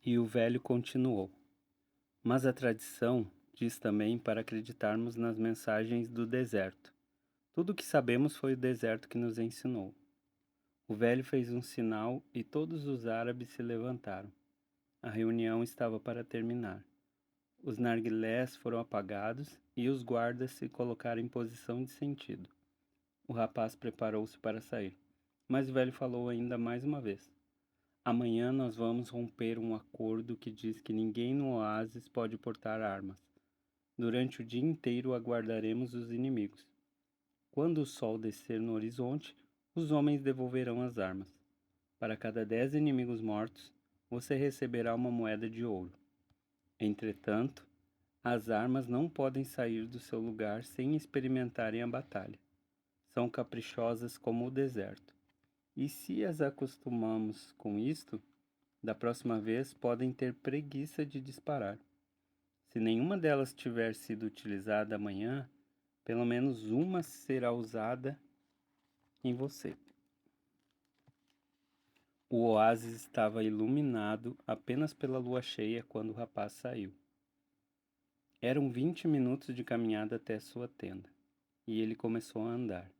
E o velho continuou: Mas a tradição diz também para acreditarmos nas mensagens do deserto. Tudo o que sabemos foi o deserto que nos ensinou. O velho fez um sinal e todos os árabes se levantaram. A reunião estava para terminar. Os narguilés foram apagados e os guardas se colocaram em posição de sentido. O rapaz preparou-se para sair, mas o velho falou ainda mais uma vez: Amanhã nós vamos romper um acordo que diz que ninguém no oásis pode portar armas. Durante o dia inteiro aguardaremos os inimigos. Quando o sol descer no horizonte, os homens devolverão as armas. Para cada 10 inimigos mortos, você receberá uma moeda de ouro. Entretanto, as armas não podem sair do seu lugar sem experimentarem a batalha. São caprichosas como o deserto. E se as acostumamos com isto, da próxima vez podem ter preguiça de disparar. Se nenhuma delas tiver sido utilizada amanhã, pelo menos uma será usada em você. O oásis estava iluminado apenas pela lua cheia quando o rapaz saiu. Eram 20 minutos de caminhada até sua tenda, e ele começou a andar.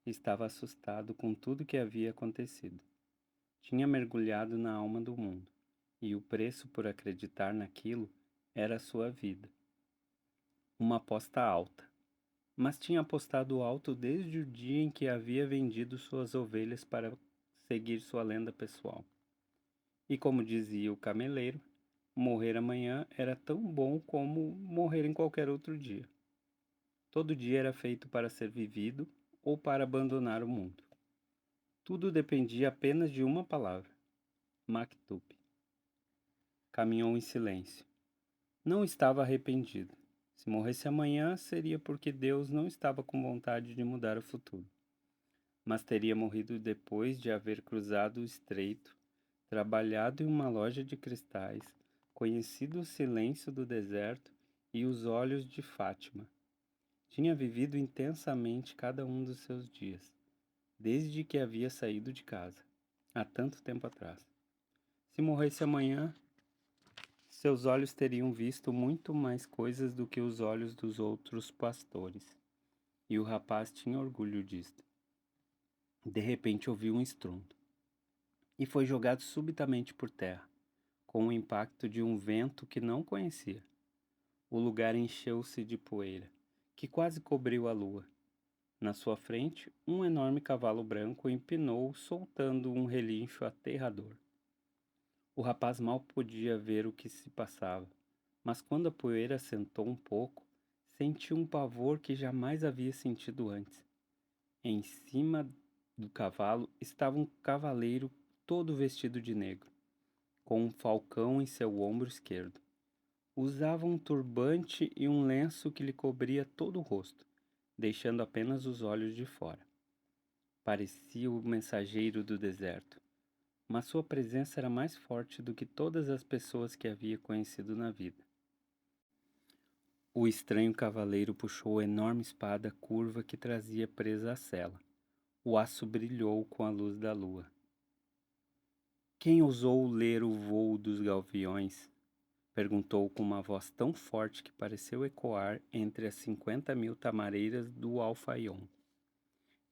Estava assustado com tudo que havia acontecido. Tinha mergulhado na alma do mundo, e o preço por acreditar naquilo era a sua vida. Uma aposta alta. Mas tinha apostado alto desde o dia em que havia vendido suas ovelhas para seguir sua lenda pessoal. E como dizia o cameleiro, morrer amanhã era tão bom como morrer em qualquer outro dia. Todo dia era feito para ser vivido ou para abandonar o mundo. Tudo dependia apenas de uma palavra: Maktub. Caminhou em silêncio. Não estava arrependido. Se morresse amanhã, seria porque Deus não estava com vontade de mudar o futuro. Mas teria morrido depois de haver cruzado o estreito, trabalhado em uma loja de cristais, conhecido o silêncio do deserto e os olhos de Fátima. Tinha vivido intensamente cada um dos seus dias, desde que havia saído de casa, há tanto tempo atrás. Se morresse amanhã, seus olhos teriam visto muito mais coisas do que os olhos dos outros pastores, e o rapaz tinha orgulho disto. De repente ouviu um estrondo, e foi jogado subitamente por terra, com o impacto de um vento que não conhecia. O lugar encheu-se de poeira, que quase cobriu a lua. Na sua frente, um enorme cavalo branco empinou, soltando um relincho aterrador. O rapaz mal podia ver o que se passava, mas quando a poeira assentou um pouco, sentiu um pavor que jamais havia sentido antes. Em cima do cavalo estava um cavaleiro todo vestido de negro, com um falcão em seu ombro esquerdo. Usava um turbante e um lenço que lhe cobria todo o rosto, deixando apenas os olhos de fora. Parecia o mensageiro do deserto, mas sua presença era mais forte do que todas as pessoas que havia conhecido na vida. O estranho cavaleiro puxou a enorme espada curva que trazia presa à sela. O aço brilhou com a luz da lua. Quem ousou ler o vôo dos gaviões? Perguntou com uma voz tão forte que pareceu ecoar entre as 50.000 tamareiras do Alfaion.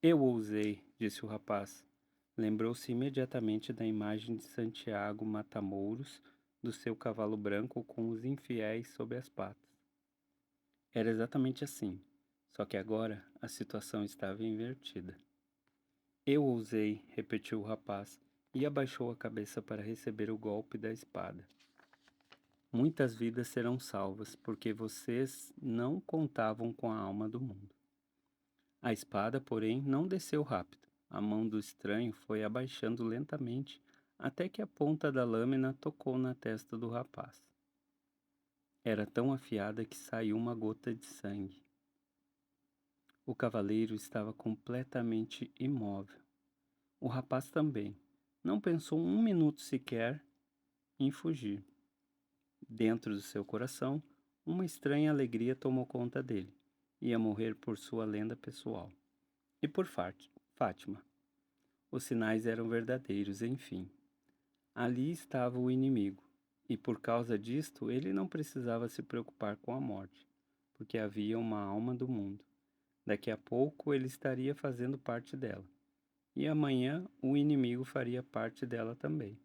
Eu ousei, disse o rapaz. Lembrou-se imediatamente da imagem de Santiago Matamouros, do seu cavalo branco com os infiéis sob as patas. Era exatamente assim, só que agora a situação estava invertida. Eu ousei, repetiu o rapaz, e abaixou a cabeça para receber o golpe da espada. Muitas vidas serão salvas, porque vocês não contavam com a alma do mundo. A espada, porém, não desceu rápido. A mão do estranho foi abaixando lentamente até que a ponta da lâmina tocou na testa do rapaz. Era tão afiada que saiu uma gota de sangue. O cavaleiro estava completamente imóvel. O rapaz também. Não pensou um minuto sequer em fugir. Dentro do seu coração, uma estranha alegria tomou conta dele. Ia morrer por sua lenda pessoal. E por Fátima. Os sinais eram verdadeiros, enfim. Ali estava o inimigo. E por causa disto, ele não precisava se preocupar com a morte, porque havia uma alma do mundo. Daqui a pouco ele estaria fazendo parte dela, e amanhã o inimigo faria parte dela também.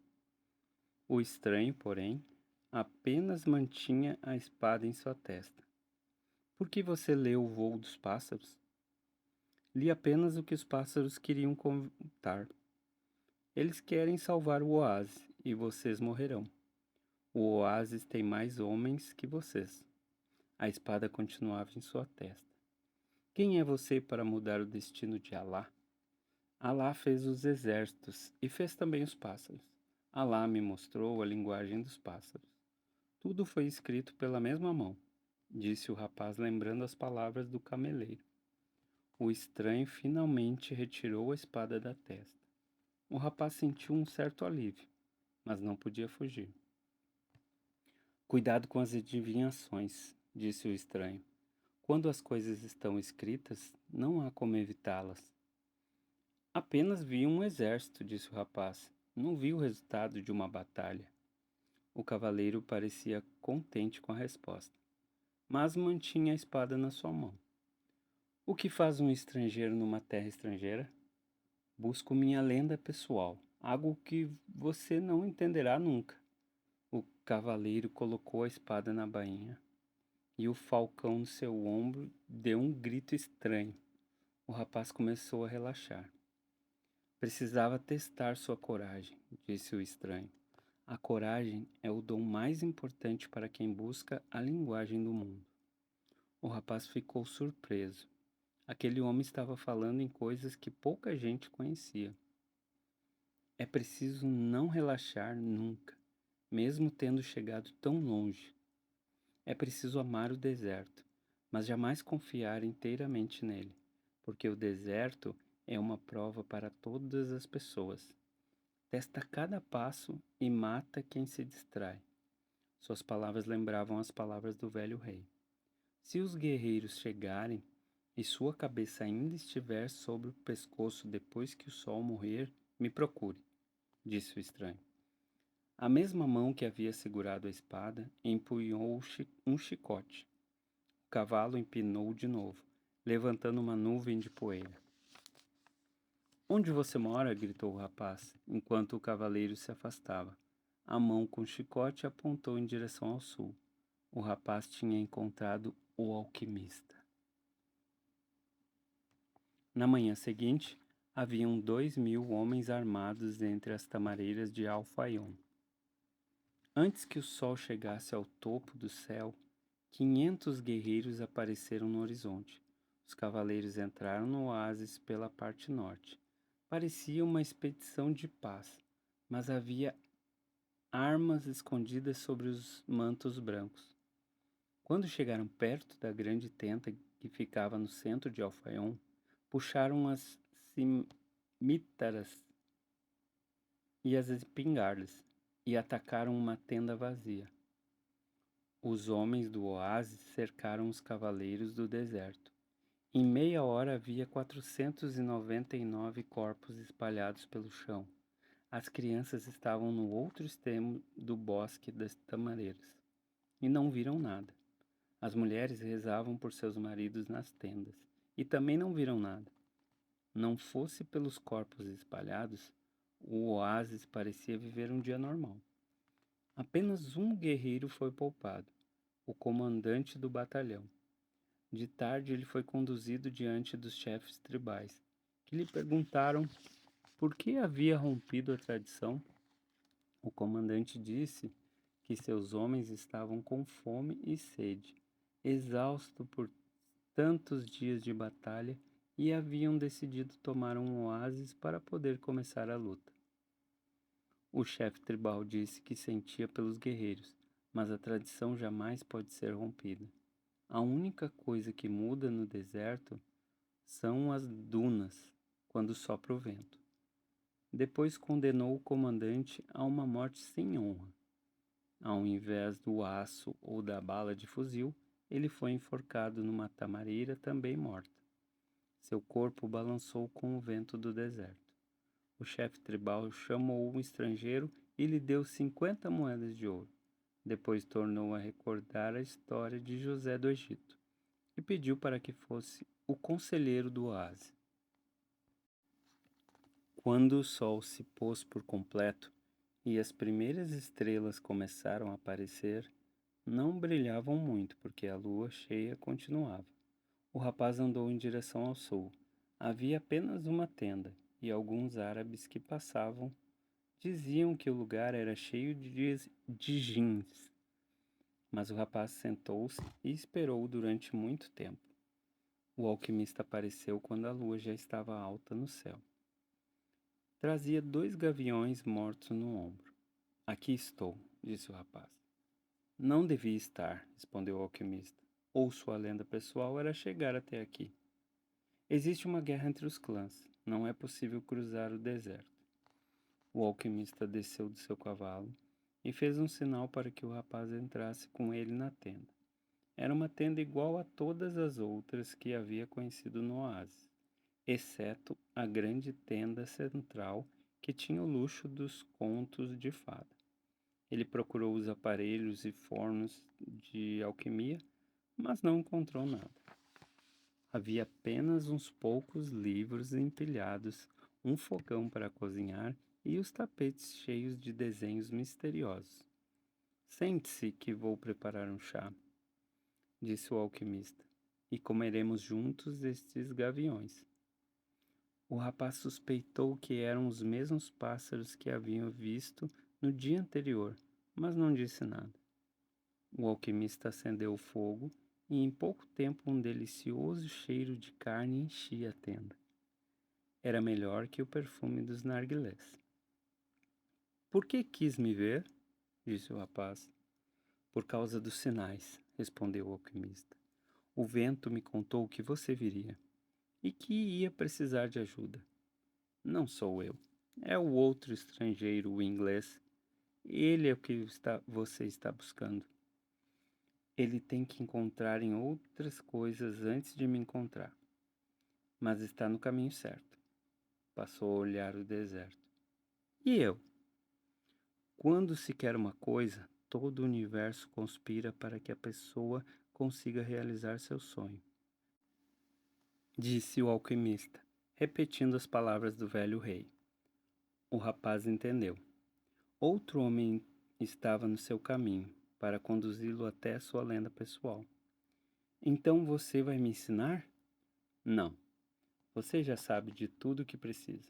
O estranho, porém, apenas mantinha a espada em sua testa. Por que você leu o voo dos pássaros? Li apenas o que os pássaros queriam contar. Eles querem salvar o oásis, e vocês morrerão. O oásis tem mais homens que vocês. A espada continuava em sua testa. Quem é você para mudar o destino de Alá? Alá fez os exércitos e fez também os pássaros. Alá me mostrou a linguagem dos pássaros. Tudo foi escrito pela mesma mão, disse o rapaz, lembrando as palavras do cameleiro. O estranho finalmente retirou a espada da testa. O rapaz sentiu um certo alívio, mas não podia fugir. Cuidado com as adivinhações, disse o estranho. Quando as coisas estão escritas, não há como evitá-las. Apenas vi um exército, disse o rapaz. Não vi o resultado de uma batalha. O cavaleiro parecia contente com a resposta, mas mantinha a espada na sua mão. O que faz um estrangeiro numa terra estrangeira? Busco minha lenda pessoal, algo que você não entenderá nunca. O cavaleiro colocou a espada na bainha e o falcão no seu ombro deu um grito estranho. O rapaz começou a relaxar. Precisava testar sua coragem, disse o estranho. A coragem é o dom mais importante para quem busca a linguagem do mundo. O rapaz ficou surpreso. Aquele homem estava falando em coisas que pouca gente conhecia. É preciso não relaxar nunca, mesmo tendo chegado tão longe. É preciso amar o deserto, mas jamais confiar inteiramente nele, porque o deserto é uma prova para todas as pessoas. Testa cada passo e mata quem se distrai. Suas palavras lembravam as palavras do velho rei. Se os guerreiros chegarem e sua cabeça ainda estiver sobre o pescoço depois que o sol morrer, me procure, disse o estranho. A mesma mão que havia segurado a espada empunhou um chicote. O cavalo empinou de novo, levantando uma nuvem de poeira. Onde você mora? Gritou o rapaz, enquanto o cavaleiro se afastava. A mão com o chicote apontou em direção ao sul. O rapaz tinha encontrado o alquimista. Na manhã seguinte, haviam 2.000 homens armados entre as tamareiras de Al-Faium. Antes que o sol chegasse ao topo do céu, 500 guerreiros apareceram no horizonte. Os cavaleiros entraram no oásis pela parte norte. Parecia uma expedição de paz, mas havia armas escondidas sobre os mantos brancos. Quando chegaram perto da grande tenda que ficava no centro de Alfaiom, puxaram as cimítaras e as espingardas e atacaram uma tenda vazia. Os homens do oásis cercaram os cavaleiros do deserto. Em meia hora havia 499 corpos espalhados pelo chão. As crianças estavam no outro extremo do bosque das tamareiras e não viram nada. As mulheres rezavam por seus maridos nas tendas e também não viram nada. Não fosse pelos corpos espalhados, o oásis parecia viver um dia normal. Apenas um guerreiro foi poupado, o comandante do batalhão. De tarde ele foi conduzido diante dos chefes tribais, que lhe perguntaram por que havia rompido a tradição. O comandante disse que seus homens estavam com fome e sede, exaustos por tantos dias de batalha, e haviam decidido tomar um oásis para poder começar a luta. O chefe tribal disse que sentia pelos guerreiros, mas a tradição jamais pode ser rompida. A única coisa que muda no deserto são as dunas, quando sopra o vento. Depois condenou o comandante a uma morte sem honra. Ao invés do aço ou da bala de fuzil, ele foi enforcado numa tamareira também morta. Seu corpo balançou com o vento do deserto. O chefe tribal chamou um estrangeiro e lhe deu 50 moedas de ouro. Depois tornou a recordar a história de José do Egito e pediu para que fosse o conselheiro do oásis. Quando o sol se pôs por completo e as primeiras estrelas começaram a aparecer, não brilhavam muito porque a lua cheia continuava. O rapaz andou em direção ao sul. Havia apenas uma tenda e alguns árabes que passavam diziam que o lugar era cheio de jins. Mas o rapaz sentou-se e esperou durante muito tempo. O alquimista apareceu quando a lua já estava alta no céu. Trazia 2 gaviões mortos no ombro. Aqui estou, disse o rapaz. Não devia estar, respondeu o alquimista. Ou sua lenda pessoal era chegar até aqui. Existe uma guerra entre os clãs. Não é possível cruzar o deserto. O alquimista desceu do seu cavalo e fez um sinal para que o rapaz entrasse com ele na tenda. Era uma tenda igual a todas as outras que havia conhecido no oásis, exceto a grande tenda central que tinha o luxo dos contos de fada. Ele procurou os aparelhos e fornos de alquimia, mas não encontrou nada. Havia apenas uns poucos livros empilhados, um fogão para cozinhar e os tapetes cheios de desenhos misteriosos. Sente-se que vou preparar um chá, disse o alquimista, e comeremos juntos estes gaviões. O rapaz suspeitou que eram os mesmos pássaros que haviam visto no dia anterior, mas não disse nada. O alquimista acendeu o fogo e em pouco tempo um delicioso cheiro de carne enchia a tenda. Era melhor que o perfume dos narguilés. Por que quis me ver? Disse o rapaz. Por causa dos sinais, respondeu o alquimista. O vento me contou que você viria e que ia precisar de ajuda. Não sou eu. É o outro estrangeiro, o inglês. Ele é o que você está buscando. Ele tem que encontrar em outras coisas antes de me encontrar. Mas está no caminho certo. Passou a olhar o deserto. E eu? Quando se quer uma coisa, todo o universo conspira para que a pessoa consiga realizar seu sonho. Disse o alquimista, repetindo as palavras do velho rei. O rapaz entendeu. Outro homem estava no seu caminho para conduzi-lo até sua lenda pessoal. Então você vai me ensinar? Não. Você já sabe de tudo o que precisa.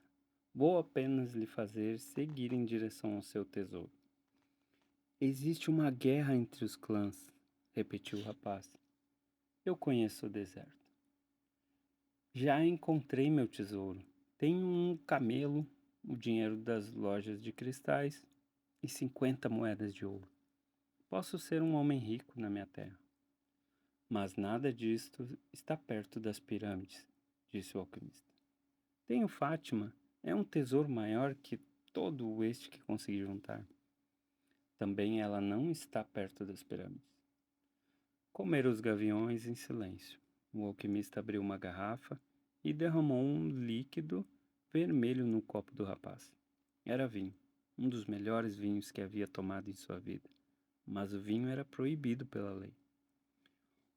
Vou apenas lhe fazer seguir em direção ao seu tesouro. Existe uma guerra entre os clãs, repetiu o rapaz. Eu conheço o deserto. Já encontrei meu tesouro. Tenho um camelo, o dinheiro das lojas de cristais e 50 moedas de ouro. Posso ser um homem rico na minha terra. Mas nada disto está perto das pirâmides, disse o alquimista. Tenho Fátima, é um tesouro maior que todo este que consegui juntar. Também ela não está perto das pirâmides. Comeram os gaviões em silêncio. O alquimista abriu uma garrafa e derramou um líquido vermelho no copo do rapaz. Era vinho, um dos melhores vinhos que havia tomado em sua vida. Mas o vinho era proibido pela lei.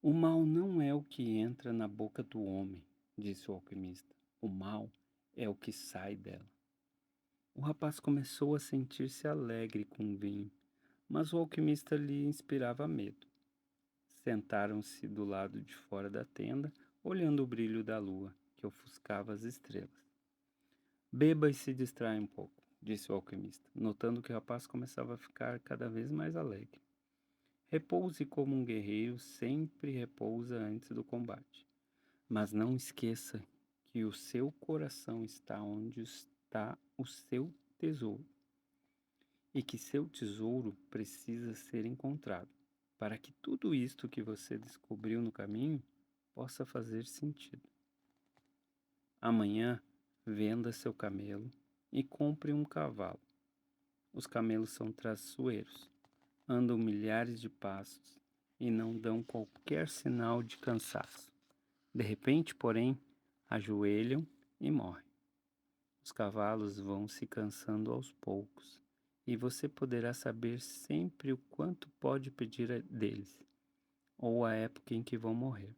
O mal não é o que entra na boca do homem, disse o alquimista. O mal é o que sai dela. O rapaz começou a sentir-se alegre com o vinho, mas o alquimista lhe inspirava medo. Sentaram-se do lado de fora da tenda, olhando o brilho da lua, que ofuscava as estrelas. Beba e se distraia um pouco, disse o alquimista, notando que o rapaz começava a ficar cada vez mais alegre. Repouse como um guerreiro sempre repousa antes do combate. Mas não esqueça que o seu coração está onde está o seu tesouro. E que seu tesouro precisa ser encontrado, para que tudo isto que você descobriu no caminho possa fazer sentido. Amanhã, venda seu camelo e compre um cavalo. Os camelos são traiçoeiros, andam milhares de passos e não dão qualquer sinal de cansaço. De repente, porém, ajoelham e morrem. Os cavalos vão se cansando aos poucos e você poderá saber sempre o quanto pode pedir deles, ou a época em que vão morrer.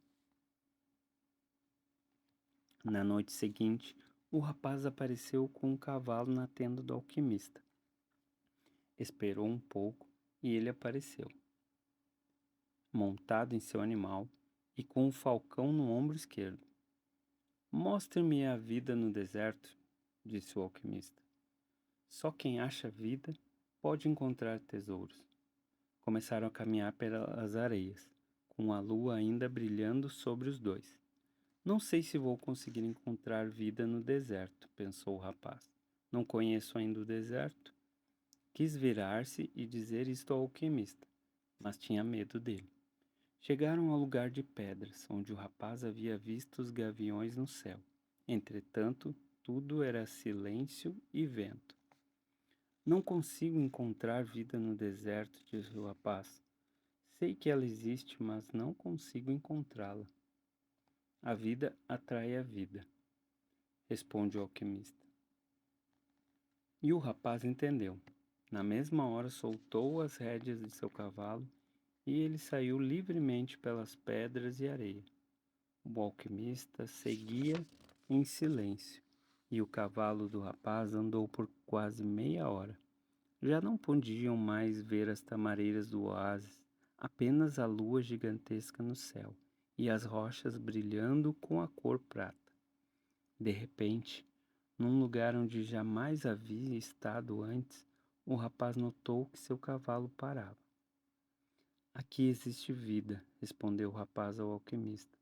Na noite seguinte, o rapaz apareceu com um cavalo na tenda do alquimista. Esperou um pouco e ele apareceu, montado em seu animal e com um falcão no ombro esquerdo. Mostre-me a vida no deserto, disse o alquimista. Só quem acha vida pode encontrar tesouros. Começaram a caminhar pelas areias, com a lua ainda brilhando sobre os dois. Não sei se vou conseguir encontrar vida no deserto, pensou o rapaz. Não conheço ainda o deserto. Quis virar-se e dizer isto ao alquimista, mas tinha medo dele. Chegaram ao lugar de pedras, onde o rapaz havia visto os gaviões no céu. Entretanto, tudo era silêncio e vento. Não consigo encontrar vida no deserto, disse o rapaz. Sei que ela existe, mas não consigo encontrá-la. A vida atrai a vida, responde o alquimista. E o rapaz entendeu. Na mesma hora soltou as rédeas de seu cavalo e ele saiu livremente pelas pedras e areia. O alquimista seguia em silêncio e o cavalo do rapaz andou por quase meia hora. Já não podiam mais ver as tamareiras do oásis, apenas a lua gigantesca no céu e as rochas brilhando com a cor prata. De repente, num lugar onde jamais havia estado antes, o rapaz notou que seu cavalo parava. Aqui existe vida, respondeu o rapaz ao alquimista.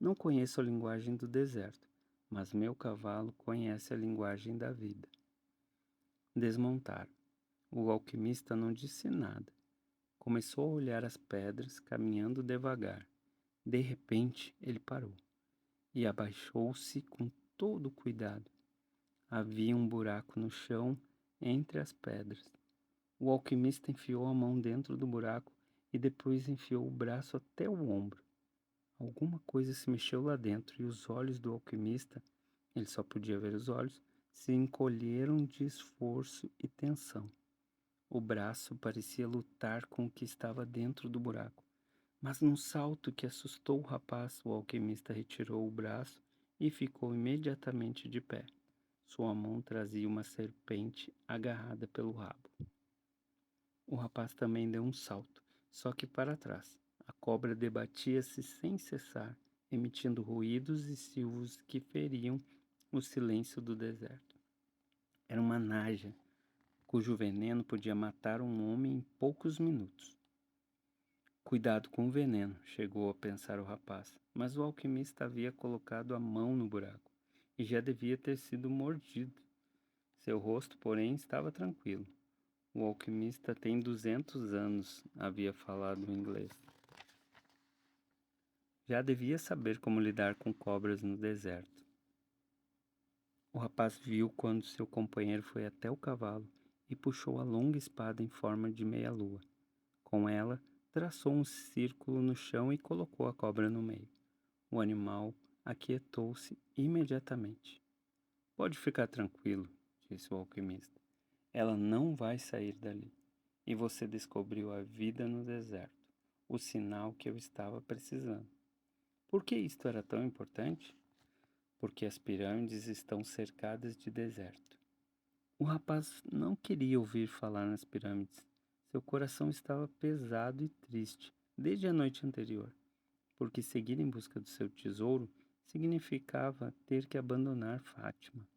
Não conheço a linguagem do deserto, mas meu cavalo conhece a linguagem da vida. Desmontaram. O alquimista não disse nada. Começou a olhar as pedras, caminhando devagar. De repente, ele parou e abaixou-se com todo cuidado. Havia um buraco no chão entre as pedras. O alquimista enfiou a mão dentro do buraco e depois enfiou o braço até o ombro. Alguma coisa se mexeu lá dentro e os olhos do alquimista, ele só podia ver os olhos, se encolheram de esforço e tensão. O braço parecia lutar com o que estava dentro do buraco. Mas num salto que assustou o rapaz, o alquimista retirou o braço e ficou imediatamente de pé. Sua mão trazia uma serpente agarrada pelo rabo. O rapaz também deu um salto, só que para trás. A cobra debatia-se sem cessar, emitindo ruídos e silvos que feriam o silêncio do deserto. Era uma naja, cujo veneno podia matar um homem em poucos minutos. Cuidado com o veneno, chegou a pensar o rapaz, mas o alquimista havia colocado a mão no buraco e já devia ter sido mordido. Seu rosto, porém, estava tranquilo. O alquimista tem 200 anos, havia falado em inglês. Já devia saber como lidar com cobras no deserto. O rapaz viu quando seu companheiro foi até o cavalo e puxou a longa espada em forma de meia-lua. Com ela, traçou um círculo no chão e colocou a cobra no meio. O animal aquietou-se imediatamente. Pode ficar tranquilo, disse o alquimista. Ela não vai sair dali. E você descobriu a vida no deserto, o sinal que eu estava precisando. Por que isto era tão importante? Porque as pirâmides estão cercadas de deserto. O rapaz não queria ouvir falar nas pirâmides. Seu coração estava pesado e triste desde a noite anterior, porque seguir em busca do seu tesouro significava ter que abandonar Fátima.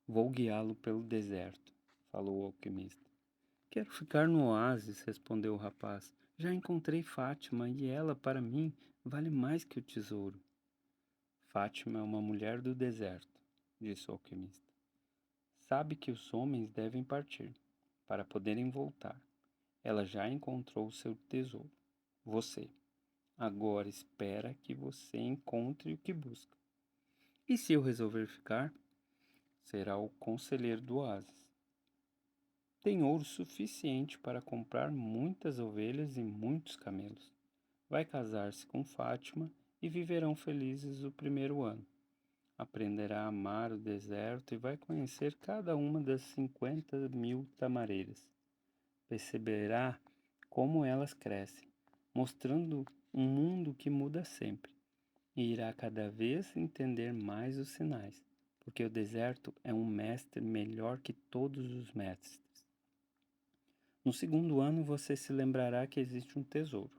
Vou guiá-lo pelo deserto, falou o alquimista. Quero ficar no oásis, respondeu o rapaz. Já encontrei Fátima e ela, para mim, vale mais que o tesouro. Fátima é uma mulher do deserto, disse o alquimista. Sabe que os homens devem partir, para poderem voltar. Ela já encontrou seu tesouro, você. Agora espera que você encontre o que busca. E se eu resolver ficar? Será o conselheiro do oásis. Tem ouro suficiente para comprar muitas ovelhas e muitos camelos. Vai casar-se com Fátima e viverão felizes o primeiro ano. aprenderá a amar o deserto e vai conhecer cada uma das 50.000 tamareiras. Perceberá como elas crescem, mostrando um mundo que muda sempre, e irá cada vez entender mais os sinais, porque o deserto é um mestre melhor que todos os mestres. No segundo ano, você se lembrará que existe um tesouro.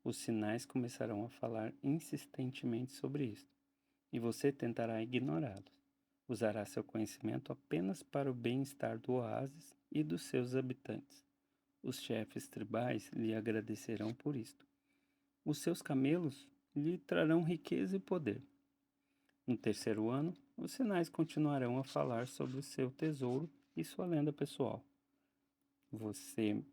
Os sinais começarão a falar insistentemente sobre isto, e você tentará ignorá-los. Usará seu conhecimento apenas para o bem-estar do oásis e dos seus habitantes. Os chefes tribais lhe agradecerão por isto. Os seus camelos lhe trarão riqueza e poder. No terceiro ano, os sinais continuarão a falar sobre o seu tesouro e sua lenda pessoal. Você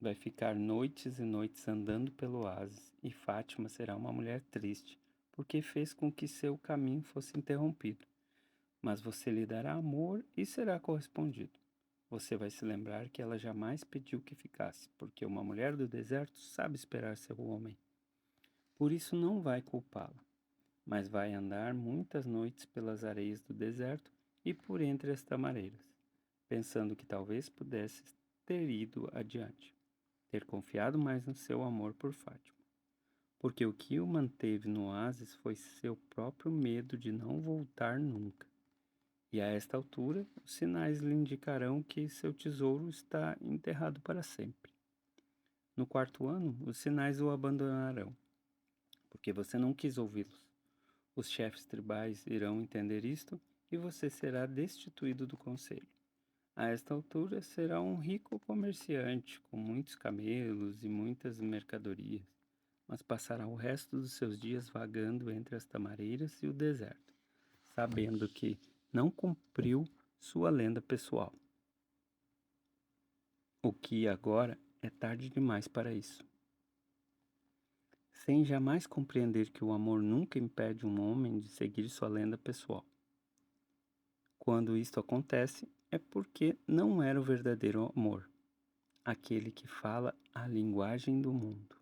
vai ficar noites e noites andando pelo oásis, e Fátima será uma mulher triste, porque fez com que seu caminho fosse interrompido. Mas você lhe dará amor e será correspondido. Você vai se lembrar que ela jamais pediu que ficasse, porque uma mulher do deserto sabe esperar seu homem. Por isso não vai culpá-la, mas vai andar muitas noites pelas areias do deserto e por entre as tamareiras, pensando que talvez pudesse ter ido adiante, ter confiado mais no seu amor por Fátima. Porque o que o manteve no oásis foi seu próprio medo de não voltar nunca. E a esta altura, os sinais lhe indicarão que seu tesouro está enterrado para sempre. No quarto ano, os sinais o abandonarão, porque você não quis ouvi-los. Os chefes tribais irão entender isto e você será destituído do conselho. A esta altura, será um rico comerciante com muitos camelos e muitas mercadorias, mas passará o resto dos seus dias vagando entre as tamareiras e o deserto, sabendo que não cumpriu sua lenda pessoal. O que agora é tarde demais para isso. Sem jamais compreender que o amor nunca impede um homem de seguir sua lenda pessoal. Quando isto acontece, é porque não era o verdadeiro amor, aquele que fala a linguagem do mundo.